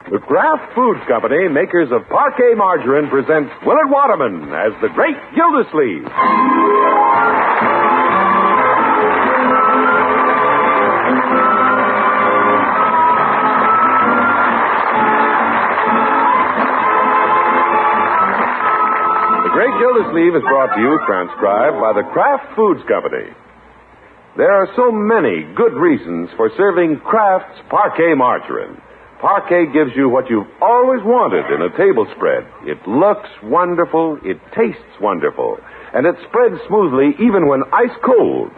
The Kraft Foods Company, makers of Parquet Margarine, presents Willard Waterman as the Great Gildersleeve. The Great Gildersleeve is brought to you, transcribed by the Kraft Foods Company. There are so many good reasons for serving Kraft's Parquet Margarine. Parquet gives you what you've always wanted in a table spread. It looks wonderful, it tastes wonderful, and it spreads smoothly even when ice cold.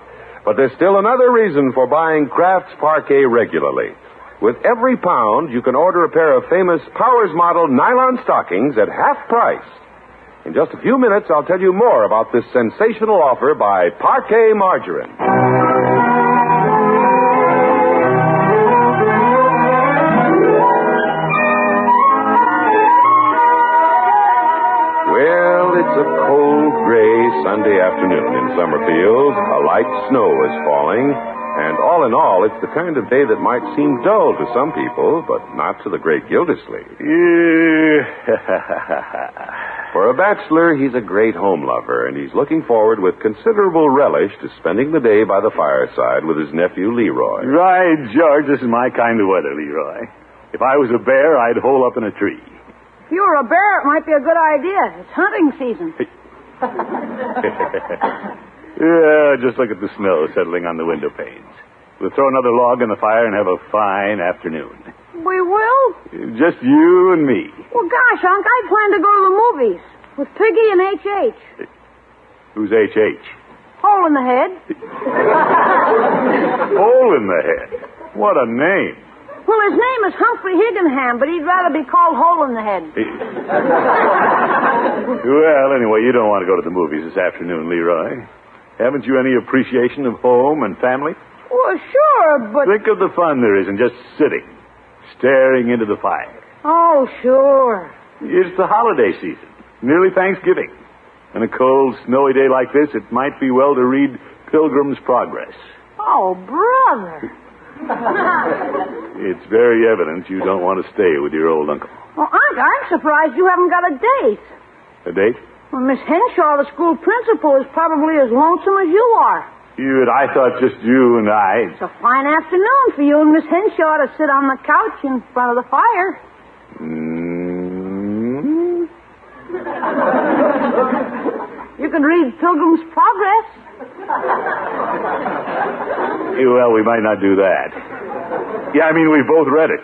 But there's still another reason for buying Kraft's Parquet regularly. With every pound, you can order a pair of famous Powers model nylon stockings at half price. In just a few minutes, I'll tell you more about this sensational offer by Parquet Margarine. Well, it's a cold, gray Sunday afternoon in Summerfield. A light snow is falling. And all in all, it's the kind of day that might seem dull to some people, but not to the Great Gildersleeve. For a bachelor, he's a great home lover, and he's looking forward with considerable relish to spending the day by the fireside with his nephew, Leroy. Right, George. This is my kind of weather, Leroy. If I was a bear, I'd hole up in a tree. If you were a bear, it might be a good idea. It's hunting season. Yeah, just look at the snow settling on the window panes. We'll throw another log in the fire and have a fine afternoon. We will? Just you and me. Well, gosh, Unc, I plan to go to the movies with Piggy and H.H. Who's H.H.? Hole in the head. Hole in the head? What a name. Well, his name is Humphrey Higginham, but he'd rather be called Hole in the Head. Well, anyway, you don't want to go to the movies this afternoon, Leroy. Haven't you any appreciation of home and family? Well, sure, but... Think of the fun there is in just sitting, staring into the fire. Oh, sure. It's the holiday season, nearly Thanksgiving. On a cold, snowy day like this, it might be well to read Pilgrim's Progress. Oh, brother. It's very evident you don't want to stay with your old uncle. Well, Unc, I'm surprised you haven't got a date. A date? Well, Miss Henshaw, the school principal, is probably as lonesome as you are. I thought just you and I... It's a fine afternoon for you and Miss Henshaw to sit on the couch in front of the fire. You can read Pilgrim's Progress. Well, we might not do that. Yeah, I mean, we both read it.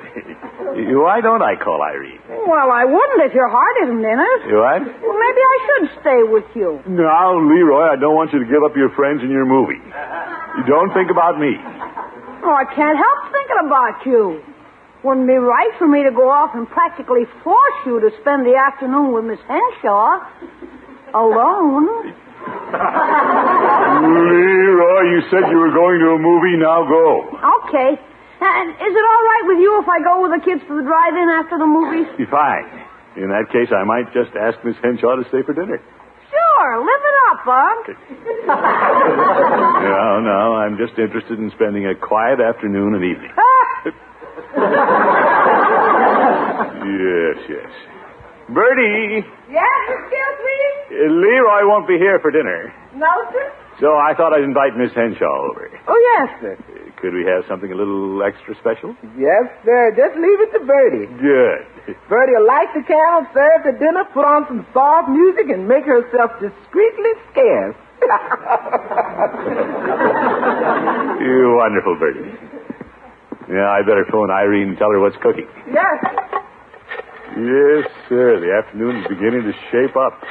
Why don't I call Irene? Well, I wouldn't if your heart isn't in it. What? Well, maybe I should stay with you. No, Leroy, I don't want you to give up your friends and your movie. You don't think about me. Oh, I can't help thinking about you. Wouldn't be right for me to go off and practically force you to spend the afternoon with Miss Henshaw. Alone. Leroy, you said you were going to a movie. Now go. Okay. And is it all right with you if I go with the kids to the drive-in after the movies? Fine. In that case, I might just ask Miss Henshaw to stay for dinner. Sure. Live it up, Unc. No. I'm just interested in spending a quiet afternoon and evening. Yes. Birdie. Yes, excuse me? Leroy won't be here for dinner. No, sir. So I thought I'd invite Miss Henshaw over. Oh, yes, sir. Could we have something a little extra special? Yes, sir. Just leave it to Birdie. Good. Birdie will light the candle, serve the dinner, put on some soft music, and make herself discreetly scarce. You wonderful, Birdie. Yeah, I better phone Irene and tell her what's cooking. Yes. Yes, sir. The afternoon is beginning to shape up.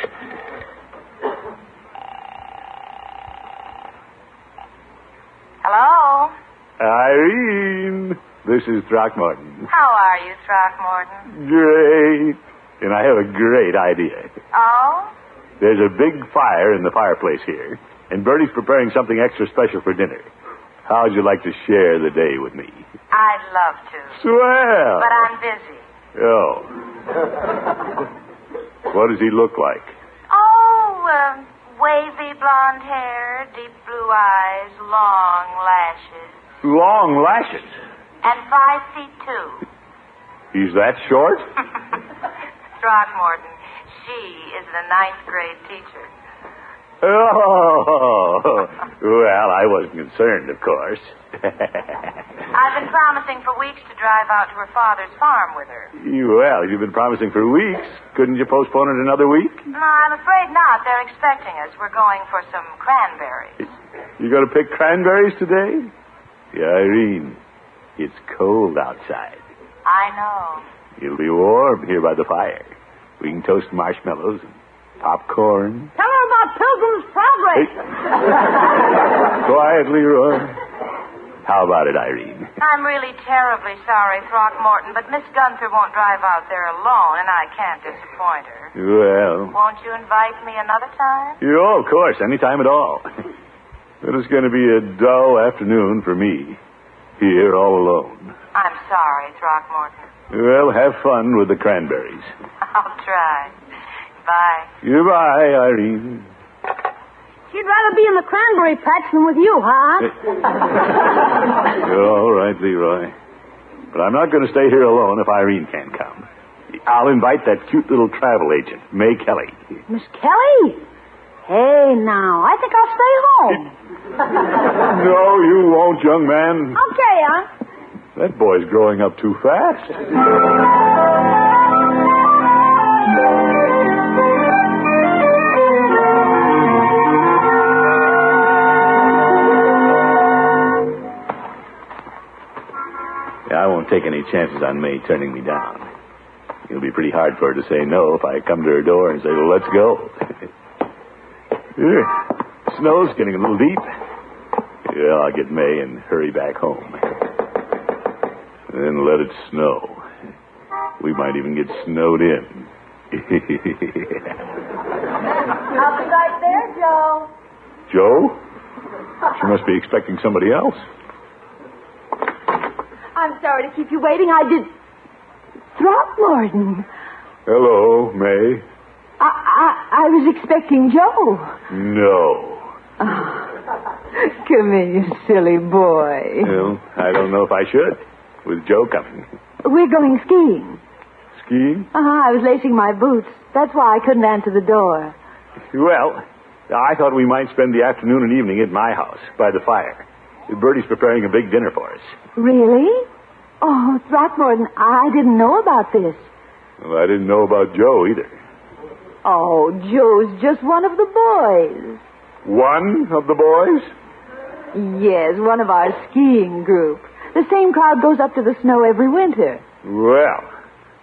Hello? Irene, this is Throckmorton. How are you, Throckmorton? Great. And I have a great idea. Oh? There's a big fire in the fireplace here, and Birdie's preparing something extra special for dinner. How'd you like to share the day with me? I'd love to. Swell. But I'm busy. Oh. What does he look like? Oh, wavy blonde hair, deep blue eyes, long lashes. Long lashes? And 5'2". He's that short? Throckmorton, she is the 9th grade teacher. Oh, well, I wasn't concerned, of course. I've been promising for weeks to drive out to her father's farm with her. Well, you've been promising for weeks. Couldn't you postpone it another week? No, I'm afraid not. They're expecting us. We're going for some cranberries. You going to pick cranberries today? Yeah, Irene, it's cold outside. I know. It'll be warm here by the fire. We can toast marshmallows and popcorn. Tell her about Pilgrim's Progress. Quiet, Leroy. How about it, Irene? I'm really terribly sorry, Throckmorton, but Miss Gunther won't drive out there alone, and I can't disappoint her. Well... Won't you invite me another time? Oh, of course, any time at all. But it's going to be a dull afternoon for me, here all alone. I'm sorry, Throckmorton. Well, have fun with the cranberries. I'll try. Bye. Goodbye, Irene. She'd rather be in the cranberry patch than with you, huh? All right, Leroy. But I'm not going to stay here alone if Irene can't come. I'll invite that cute little travel agent, May Kelly. Miss Kelly? Hey, now, I think I'll stay home. No, you won't, young man. Okay, huh? That boy's growing up too fast. I won't take any chances on May turning me down. It'll be pretty hard for her to say no if I come to her door and say, well, let's go. Snow's getting a little deep. Yeah, I'll get May and hurry back home. Then let it snow. We might even get snowed in. I'll be right there, Joe. Joe? She must be expecting somebody else. I'm sorry to keep you waiting. I did... Throckmorton. Hello, May. I was expecting Joe. No. Oh. Come here, you silly boy. Well, I don't know if I should, with Joe coming. We're going skiing. Skiing? I was lacing my boots. That's why I couldn't answer the door. Well, I thought we might spend the afternoon and evening at my house, by the fire. Birdie's preparing a big dinner for us. Really? Oh, Throckmorton, I didn't know about this. Well, I didn't know about Joe either. Oh, Joe's just one of the boys. One of the boys? Yes, one of our skiing group. The same crowd goes up to the snow every winter. Well,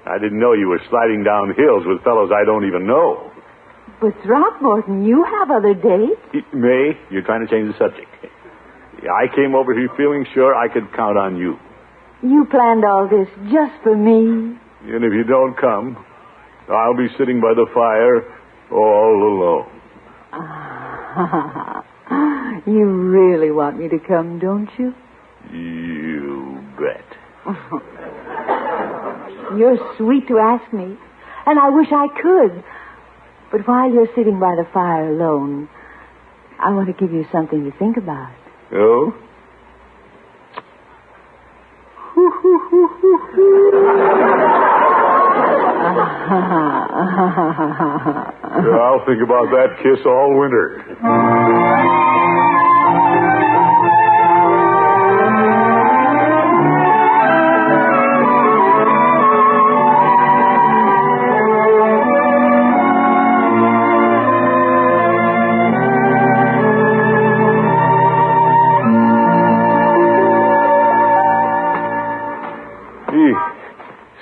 I didn't know you were sliding down hills with fellows I don't even know. But, Throckmorton, you have other dates. May, you're trying to change the subject. I came over here feeling sure I could count on you. You planned all this just for me. And if you don't come, I'll be sitting by the fire all alone. You really want me to come, don't you? You bet. You're sweet to ask me, and I wish I could. But while you're sitting by the fire alone, I want to give you something to think about. Oh? I'll think about that kiss all winter.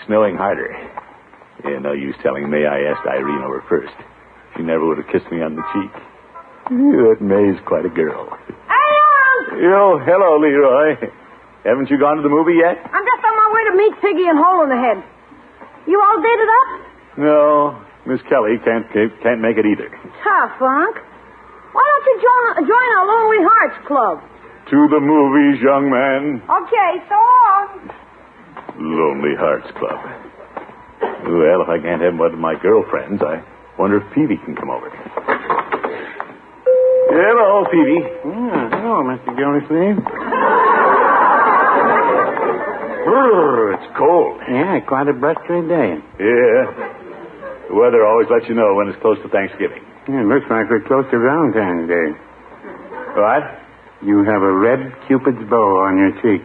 Snowing harder. Yeah, no use telling May I asked Irene over first. She never would have kissed me on the cheek. That May's quite a girl. Hey, Oh, hello, Leroy. Haven't you gone to the movie yet? I'm just on my way to meet Piggy and Hole in the Head. You all dated up? No, Miss Kelly can't make it either. Tough, Unc. Why don't you join our Lonely Hearts Club? To the movies, young man. Okay, so long. Lonely Hearts Club. Well, if I can't have one of my girlfriends, I wonder if Peavey can come over. Hello, Peavey. Hello, Mr. Gildersleeve. It's cold. Yeah, quite a blustery day. Yeah. The weather always lets you know when it's close to Thanksgiving. Yeah, it looks like we're close to Valentine's Day. What? You have a red Cupid's bow on your cheek.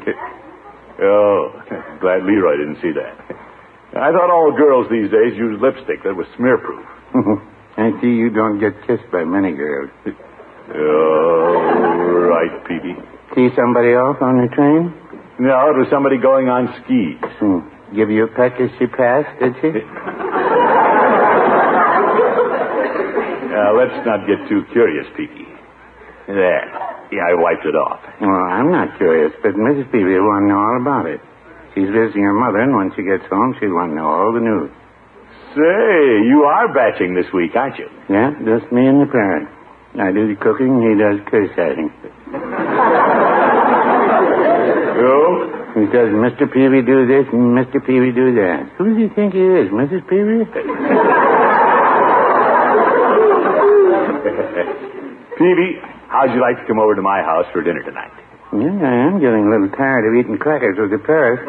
Oh, glad Leroy didn't see that. I thought all girls these days used lipstick that was smear-proof. I see you don't get kissed by many girls. Oh, right, Peavey. See somebody else on the train? No, it was somebody going on skis. Give you a peck as she passed, did she? Now, let's not get too curious, Peavey. There. Yeah, I wiped it off. Well, I'm not curious, but Mrs. Peavey will want to know all about it. She's visiting her mother, and when she gets home, she'll want to know all the news. Say, you are batching this week, aren't you? Yeah, just me and the parrot. I do the cooking, he does criticizing. Oh? He says, Mr. Peavey do this and Mr. Peavey do that. Who does he think he is, Mrs. Peavey? Peavey, how'd you like to come over to my house for dinner tonight? Yeah, I am getting a little tired of eating crackers with the parrot.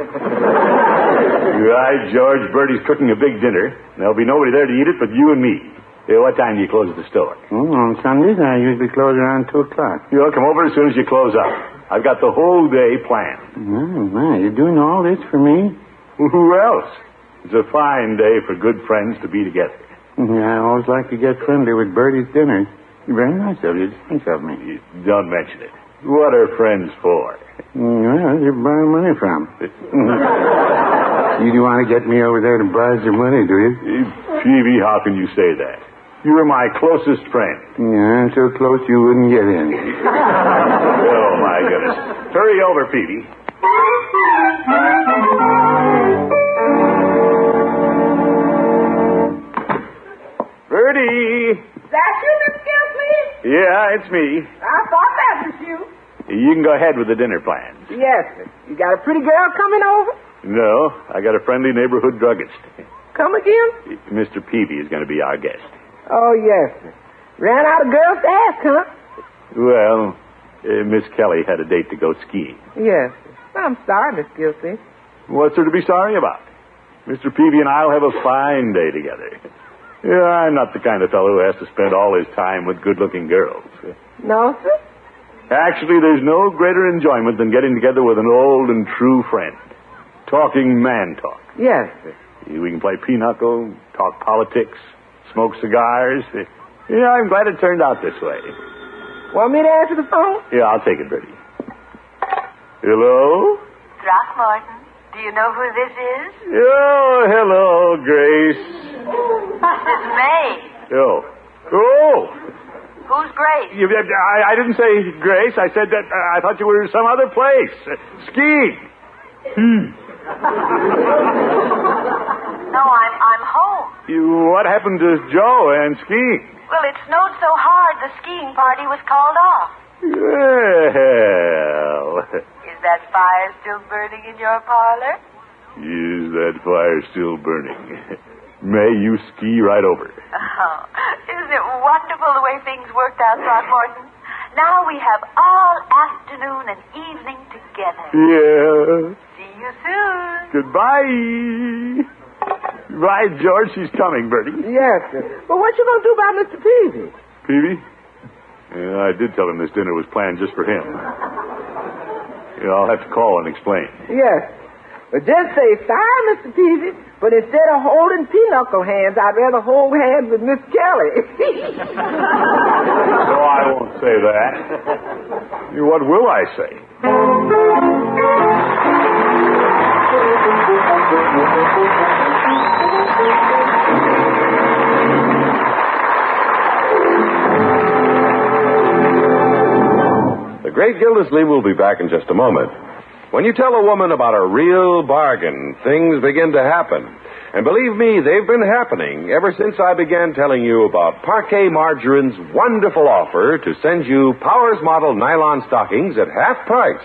Right, George. Birdie's cooking a big dinner. There'll be nobody there to eat it but you and me. What time do you close the store? On Sundays, I usually close around 2 o'clock. You'll come over as soon as you close up. I've got the whole day planned. Oh, my, you're doing all this for me? Who else? It's a fine day for good friends to be together. Yeah, I always like to get friendly with Birdie's dinners. Very nice of you to think of me. Don't mention it. What are friends for? Well, you borrow money from. You do want to get me over there to borrow some money, do you? Peavey, how can you say that? You're my closest friend. Yeah, so close you wouldn't get in. Oh, my goodness. Hurry over, Peavey. Birdie! That you, Miss Gildersleeve? Yeah, it's me. I thought that was you. You can go ahead with the dinner plans. Yes, sir. You got a pretty girl coming over? No, I got a friendly neighborhood druggist. Come again? Mr. Peavey is going to be our guest. Oh, yes, sir. Ran out of girls to ask, huh? Well, Miss Kelly had a date to go skiing. Yes, sir. I'm sorry, Miss Gildersleeve. What's there to be sorry about? Mr. Peavey and I'll have a fine day together. Yeah, I'm not the kind of fellow who has to spend all his time with good-looking girls. No, sir? Actually, there's no greater enjoyment than getting together with an old and true friend. Talking man talk. Yes, sir. We can play pinochle, talk politics, smoke cigars. Yeah, I'm glad it turned out this way. Want me to answer the phone? Yeah, I'll take it, Birdie. Hello? Throckmorton, do you know who this is? Oh, hello, Grace. This is May. Oh. Who's Grace? I didn't say Grace. I said that I thought you were some other place. Skiing. No, I'm home. What happened to Joe and skiing? Well, it snowed so hard the skiing party was called off. Well. Is that fire still burning in your parlor? Is that fire still burning? May you ski right over. Oh, isn't it wonderful the way things worked out, Throckmorton? Now we have all afternoon and evening together. Yeah. See you soon. Goodbye. Right, George, she's coming, Birdie. Yes, sir. But what you going to do about Mr. Peavey? Peavey? Yeah, I did tell him this dinner was planned just for him. Yeah, I'll have to call and explain. Yes. But just say, sorry, Mr. Peavey, but instead of holding pinochle hands, I'd rather hold hands with Miss Kelly. No, I won't say that. What will I say? The Great Gildersleeve will be back in just a moment. When you tell a woman about a real bargain, things begin to happen. And believe me, they've been happening ever since I began telling you about Parquet Margarine's wonderful offer to send you Powers Model nylon stockings at half price.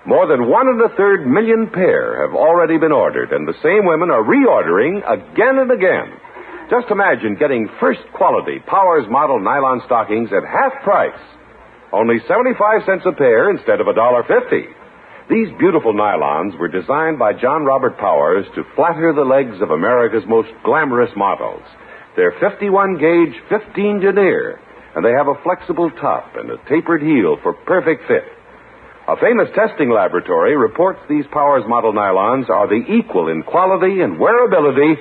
More than 1.25 million pair have already been ordered, and the same women are reordering again and again. Just imagine getting first quality Powers Model nylon stockings at half price. Only 75 cents a pair instead of $1.50. These beautiful nylons were designed by John Robert Powers to flatter the legs of America's most glamorous models. They're 51-gauge, 15 denier, and they have a flexible top and a tapered heel for perfect fit. A famous testing laboratory reports these Powers model nylons are the equal in quality and wearability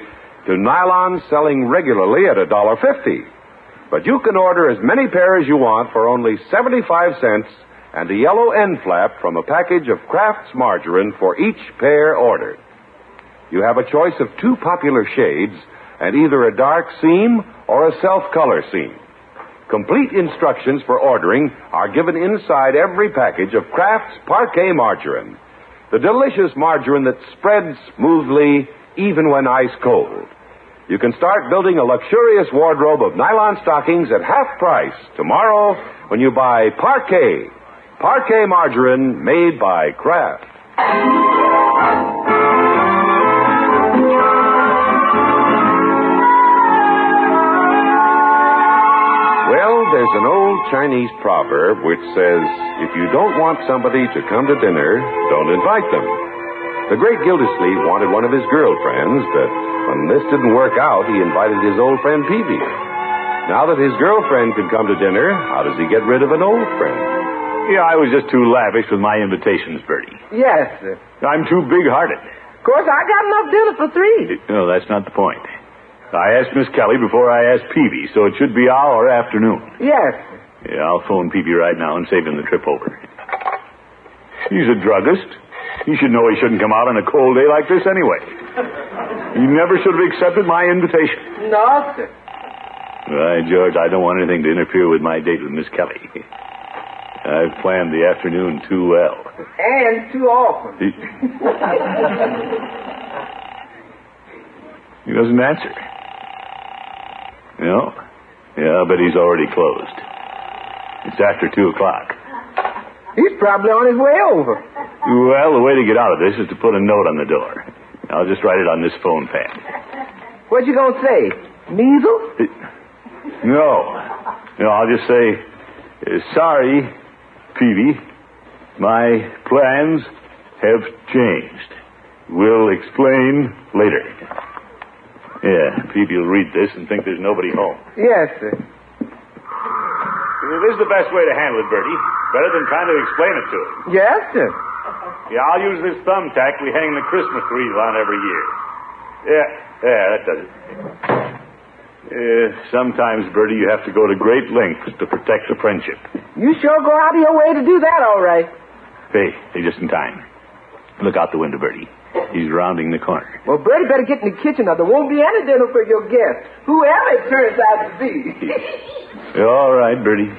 to nylons selling regularly at $1.50. But you can order as many pairs as you want for only 75 cents and a yellow end flap from a package of Kraft's margarine for each pair ordered. You have a choice of 2 popular shades and either a dark seam or a self-color seam. Complete instructions for ordering are given inside every package of Kraft's Parquet margarine, the delicious margarine that spreads smoothly even when ice cold. You can start building a luxurious wardrobe of nylon stockings at half price tomorrow when you buy Parquet margarine made by Kraft. Well, there's an old Chinese proverb which says, if you don't want somebody to come to dinner, don't invite them. The Great Gildersleeve wanted one of his girlfriends, but when this didn't work out, he invited his old friend Peavey. Now that his girlfriend can come to dinner, how does he get rid of an old friend? Yeah, I was just too lavish with my invitations, Birdie. Yes, sir. I'm too big-hearted. Of course, I got enough dinner for 3. No, that's not the point. I asked Miss Kelly before I asked Peavey, so it should be our afternoon. Yes. Yeah, I'll phone Peavey right now and save him the trip over. He's a druggist. He should know he shouldn't come out on a cold day like this anyway. He never should have accepted my invitation. No, sir. Right, George, I don't want anything to interfere with my date with Miss Kelly. I've planned the afternoon too well. And too often. He doesn't answer. No? Yeah, but he's already closed. It's after 2 o'clock. He's probably on his way over. Well, the way to get out of this is to put a note on the door. I'll just write it on this phone pad. What you gonna say? Measles? No, I'll just say, sorry, Peavey, my plans have changed. We'll explain later. Yeah, Peavey will read this and think there's nobody home. Yes, sir. This is the best way to handle it, Birdie. Better than trying to explain it to him. Yes, sir. Yeah, I'll use this thumbtack we hang the Christmas trees on every year. Yeah, that does it. Sometimes, Birdie, you have to go to great lengths to protect a friendship. You sure go out of your way to do that, all right. Hey, just in time. Look out the window, Birdie. He's rounding the corner. Well, Birdie better get in the kitchen or there won't be any dinner for your guests, whoever it turns out to be. All right, Birdie.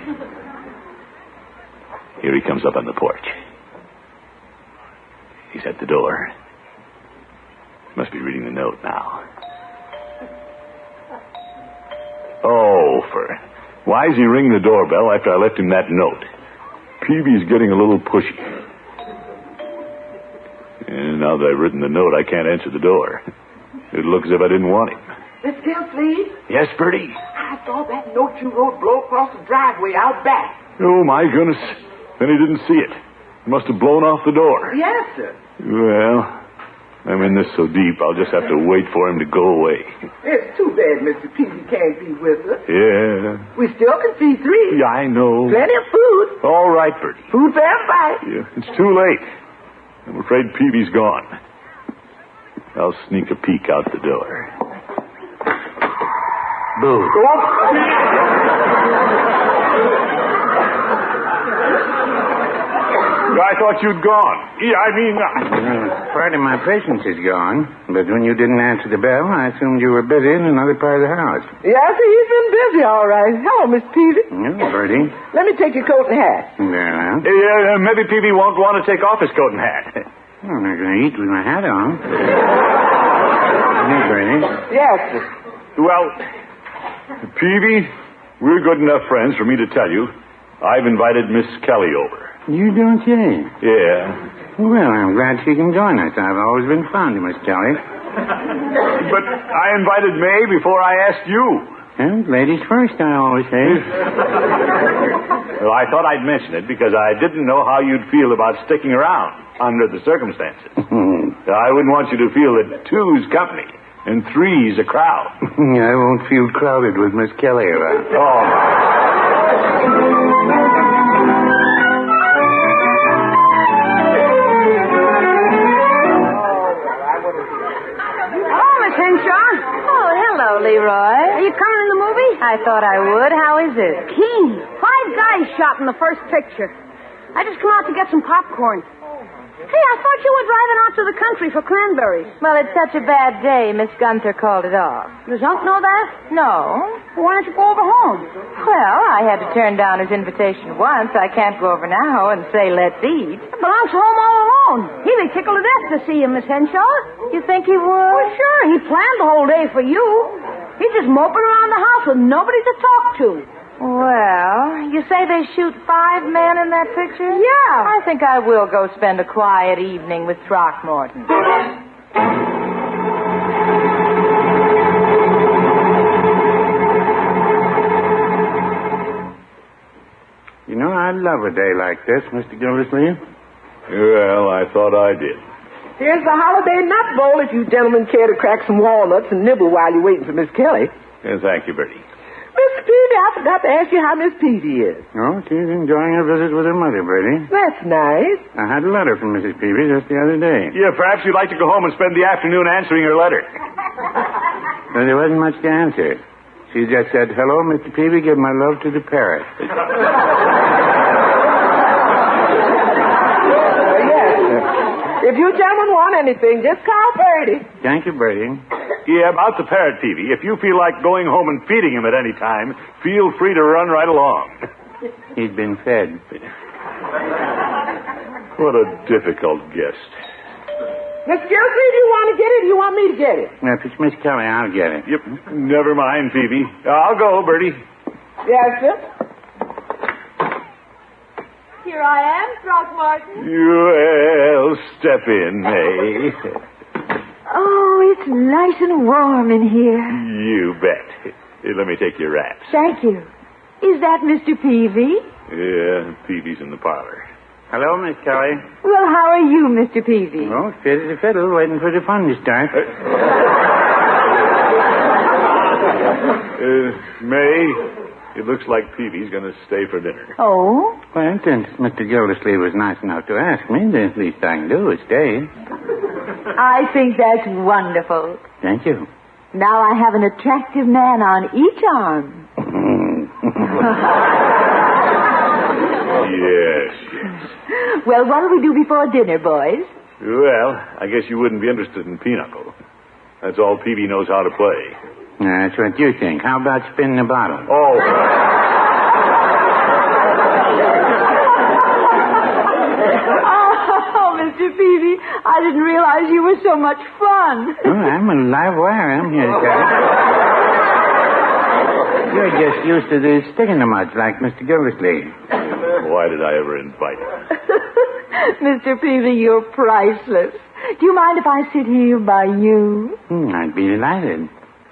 Here he comes up on the porch. He's at the door. Must be reading the note now. Oh, why does he ring the doorbell after I left him that note? Peavey's getting a little pushy. And now that I've written the note, I can't answer the door. It looks as if I didn't want him. Miss Gildersleeve? Yes, Birdie? I saw that note you wrote blow across the driveway out back. Oh, my goodness. Then he didn't see it. It must have blown off the door. Yes, sir. Well, I'm in this so deep, I'll just have to wait for him to go away. It's too bad Mr. Peavey can't be with us. Yeah. We still can see 3. Yeah, I know. Plenty of food. All right, Birdie. Food for everybody. Yeah, it's too late. I'm afraid Peavey's gone. I'll sneak a peek out the door. Boo. I thought you'd gone. Part of my patience is gone, but when you didn't answer the bell, I assumed you were busy in another part of the house. Yes, sir, he's been busy, all right. Hello, Miss Peavey. Birdie. Let me take your coat and hat. Well, Maybe Peavey won't want to take off his coat and hat. I'm not going to eat with my hat on. Hey, Birdie. Yes, sir. Well, Peavey, we're good enough friends for me to tell you I've invited Miss Kelly over. You don't say? Yeah. Well, I'm glad she can join us. I've always been fond of Miss Kelly. But I invited May before I asked you. Well, ladies first, I always say. Well, I thought I'd mention it because I didn't know how you'd feel about sticking around under the circumstances. I wouldn't want you to feel that two's company and three's a crowd. I won't feel crowded with Miss Kelly around. Leroy. Are you coming in the movie? I thought I would. How is it? Keen. 5 guys shot in the first picture. I just come out to get some popcorn. Hey, I thought you were driving out to the country for cranberries. Well, it's such a bad day, Miss Gunther called it off. Does Unc know that? No. Well, why don't you go over home? Well, I had to turn down his invitation once. I can't go over now and say, let's eat. But Unc's home all alone. He'd be tickled to death to see you, Miss Henshaw. You think he would? Well, sure. He planned the whole day for you. He's just moping around the house with nobody to talk to. Well, you say they shoot 5 men in that picture? Yeah. I think I will go spend a quiet evening with Throckmorton. You know, I love a day like this, Mr. Gildersleeve. Well, I thought I did. Here's the holiday nut bowl if you gentlemen care to crack some walnuts and nibble while you're waiting for Miss Kelly. Thank you, Birdie. Mr. Peavey, I forgot to ask you how Miss Peavey is. Oh, she's enjoying her visit with her mother, Birdie. That's nice. I had a letter from Mrs. Peavey just the other day. Yeah, perhaps you'd like to go home and spend the afternoon answering her letter. But there wasn't much to answer. She just said, hello, Mr. Peavey, give my love to the parrot. Yes. If you gentlemen want anything, just call Birdie. Thank you, Birdie. Yeah, about the parrot, Peavey. If you feel like going home and feeding him at any time, feel free to run right along. He's been fed. What a difficult guest. Miss Gildersleeve, do you want to get it or you want me to get it? If it's Miss Kelly, I'll get it. Yep. Never mind, Peavey. I'll go, Birdie. Yes, sir. Here I am, Throckmorton. Well, step in, May. Oh, it's nice and warm in here. You bet. Here, let me take your wraps. Thank you. Is that Mr. Peavey? Yeah, Peavey's in the parlor. Hello, Miss Kelly. Well, how are you, Mr. Peavey? Oh, fit as a fiddle, waiting for the fun to start. May, it looks like Peavey's going to stay for dinner. Oh? Well, since Mr. Gildersleeve was nice enough to ask me, the least I can do is stay. I think that's wonderful. Thank you. Now I have an attractive man on each arm. Yes. Well, what'll we do before dinner, boys? Well, I guess you wouldn't be interested in pinochle. That's all Peavey knows how to play. That's what you think. How about spinning the bottle? Oh. Oh, Mr. Peavey, I didn't realize you were so much fun. Oh, I'm a live wire. I'm here to tell you. You're just used to the sticking-the-muds like Mr. Gildersleeve. Why did I ever invite him? Mr. Peavey, you're priceless. Do you mind if I sit here by you? I'd be delighted.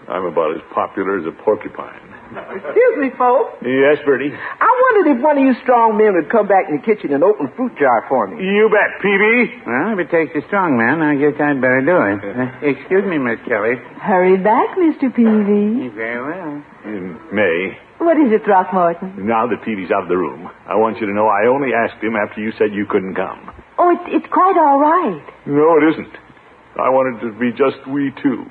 I'm about as popular as a porcupine. Excuse me, folks. Yes, Birdie? I wondered if one of you strong men would come back in the kitchen and open a fruit jar for me. You bet, Peavey. Well, if it takes a strong man, I guess I'd better do it. Excuse me, Miss Kelly. Hurry back, Mr. Peavey. Very well. May, What is it, Throckmorton? now that Peavey's out of the room, I want you to know I only asked him after you said you couldn't come. Oh, it's quite all right. No, it isn't. I wanted it to be just we two.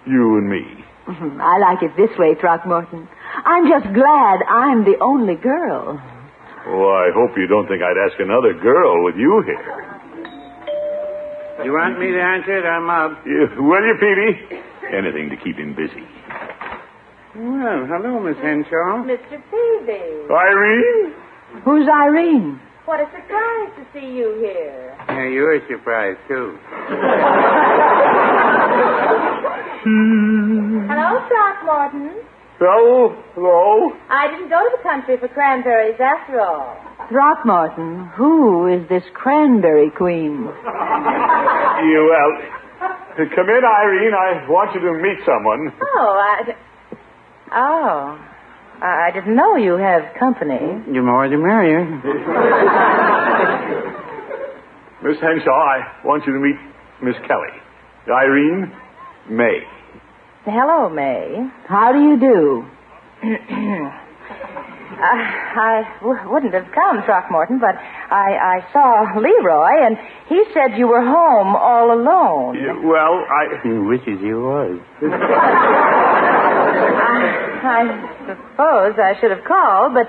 You and me. I like it this way, Throckmorton. I'm just glad I'm the only girl. Oh, I hope you don't think I'd ask another girl with you here. You want me to answer it? I'm up. Will you, Peavey? Anything to keep him busy. Well, hello, Miss Henshaw. Mr. Peavey. Irene? Who's Irene? What a surprise to see you here. Yeah, you're surprised, too. Hello, Throckmorton. Hello? I didn't go to the country for cranberries after all. Throckmorton, who is this cranberry queen? Well, come in, Irene. I want you to meet someone. Oh, Oh. I didn't know you have company. The more the merrier. Miss Henshaw, I want you to meet Miss Kelly. Irene May. Hello, May. How do you do? I wouldn't have come, Throckmorton, but I saw Leroy, and he said you were home all alone. Yeah, well, He wishes he was. I suppose I should have called, but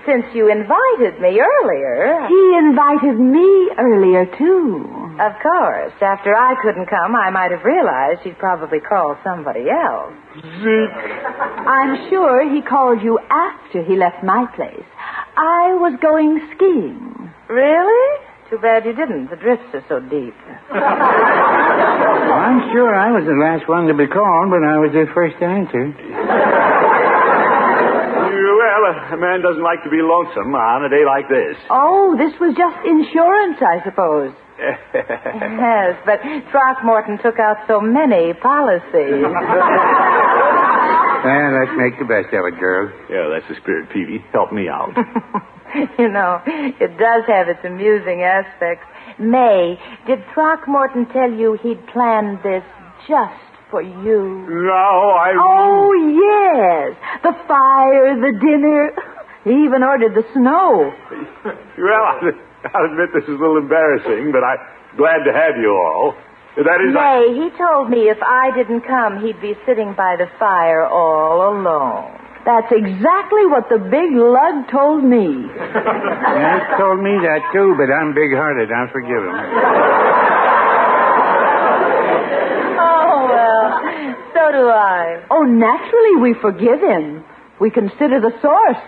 since you invited me earlier... He invited me earlier, too. Of course. After I couldn't come, I might have realized he'd probably call somebody else. Zeke. I'm sure he called you after he left my place. I was going skiing. Really? Too bad you didn't. The drifts are so deep. Well, I'm sure I was the last one to be called, but I was the first to answer. Well, a man doesn't like to be lonesome on a day like this. Oh, this was just insurance, I suppose. Yes, but Throckmorton took out so many policies. Well, let's make the best of it, girls. Yeah, that's the spirit, Peavey. Help me out. You know, it does have its amusing aspects. May, did Throckmorton tell you he'd planned this just for you? No, Oh, yes. The fire, the dinner. He even ordered the snow. Well, I'll admit this is a little embarrassing, but I'm glad to have you all. That is... May, he told me if I didn't come, he'd be sitting by the fire all alone. That's exactly what the big lug told me. Yeah, he told me that, too, but I'm big-hearted. I'll forgive him. Oh, well, so do I. Oh, naturally we forgive him. We consider the source.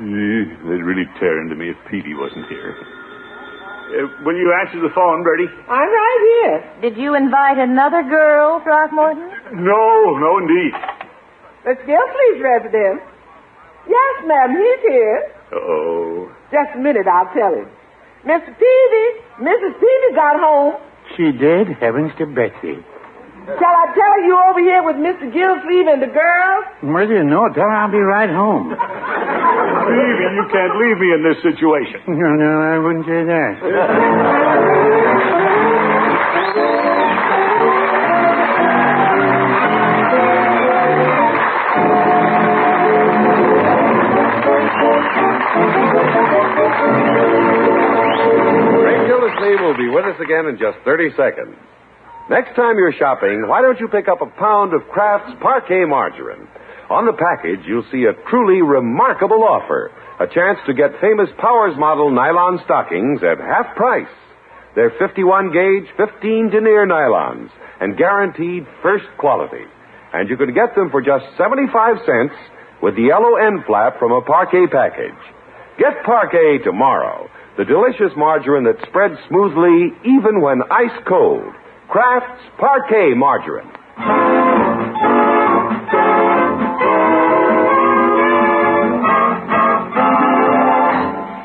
They'd really tear into me if Peavey wasn't here. Will you answer the phone, Birdie? I'm right here. Did you invite another girl, Throckmorton? No, indeed. Miss Gildersleeve's resident. Yes, ma'am, he's here. Oh. Just a minute, I'll tell him. Mr. Peavey, Mrs. Peavey got home. She did? Heavens to Betsy. Shall I tell her you over here with Mr. Gildersleeve and the girls? Mother, no, tell her I'll be right home. Peavey, you can't leave me in this situation. No, I wouldn't say that. Great Gildersleeve will be with us again in just 30 seconds. Next time you're shopping, why don't you pick up a pound of Kraft's Parquet margarine? On the package, you'll see a truly remarkable offer. A chance to get famous Powers model nylon stockings at half price. They're 51 gauge, 15 denier nylons and guaranteed first quality. And you can get them for just 75 cents with the yellow end flap from a Parquet package. Get Parquet tomorrow. The delicious margarine that spreads smoothly even when ice cold. Kraft's Parquet margarine.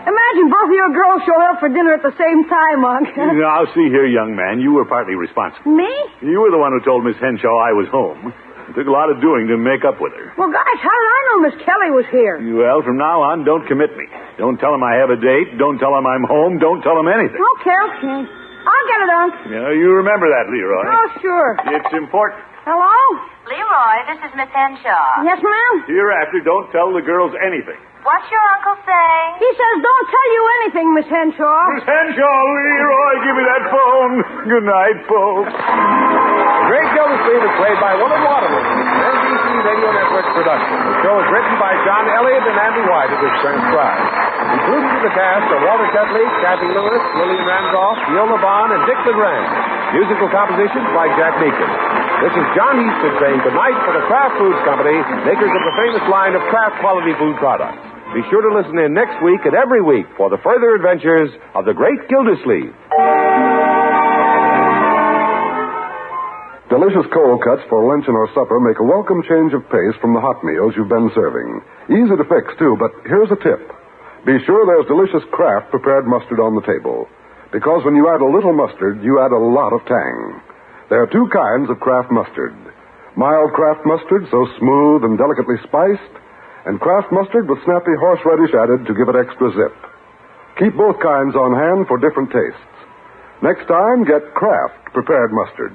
Imagine both of your girls show up for dinner at the same time, Unc. Now, see here, young man. You were partly responsible. Me? You were the one who told Miss Henshaw I was home. It took a lot of doing to make up with her. Well, guys, how did I know Miss Kelly was here? Well, from now on, don't commit me. Don't tell him I have a date. Don't tell him I'm home. Don't tell him anything. Okay. I'll get it, Unc. Yeah, you remember that, Leroy. Oh, sure. It's important. Hello? Leroy, this is Miss Henshaw. Yes, ma'am? Hereafter, don't tell the girls anything. What's your uncle say? He says don't tell you anything, Miss Henshaw. Miss Henshaw, Leroy, give me that phone. Good night, folks. Great Gildersleeve is played by Willard Waterman. An NBC Radio Network production. The show is written by John Elliott and Andy White as it's transcribed. Included in the cast are Walter Tetley, Kathy Lewis, Lillian Randolph, Neil Levon, and Dick Rand. Musical compositions by Jack Meakin. This is John Easton saying goodnight for the Kraft Foods Company, makers of the famous line of Kraft quality food products. Be sure to listen in next week and every week for the further adventures of the Great Gildersleeve. Delicious cold cuts for luncheon or supper make a welcome change of pace from the hot meals you've been serving. Easy to fix, too, but here's a tip. Be sure there's delicious Kraft prepared mustard on the table. Because when you add a little mustard, you add a lot of tang. There are two kinds of Kraft mustard. Mild Kraft mustard, so smooth and delicately spiced, and Kraft mustard with snappy horseradish added to give it extra zip. Keep both kinds on hand for different tastes. Next time, get Kraft prepared mustard.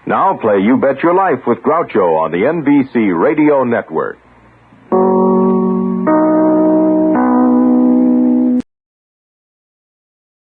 Now play You Bet Your Life with Groucho on the NBC Radio Network.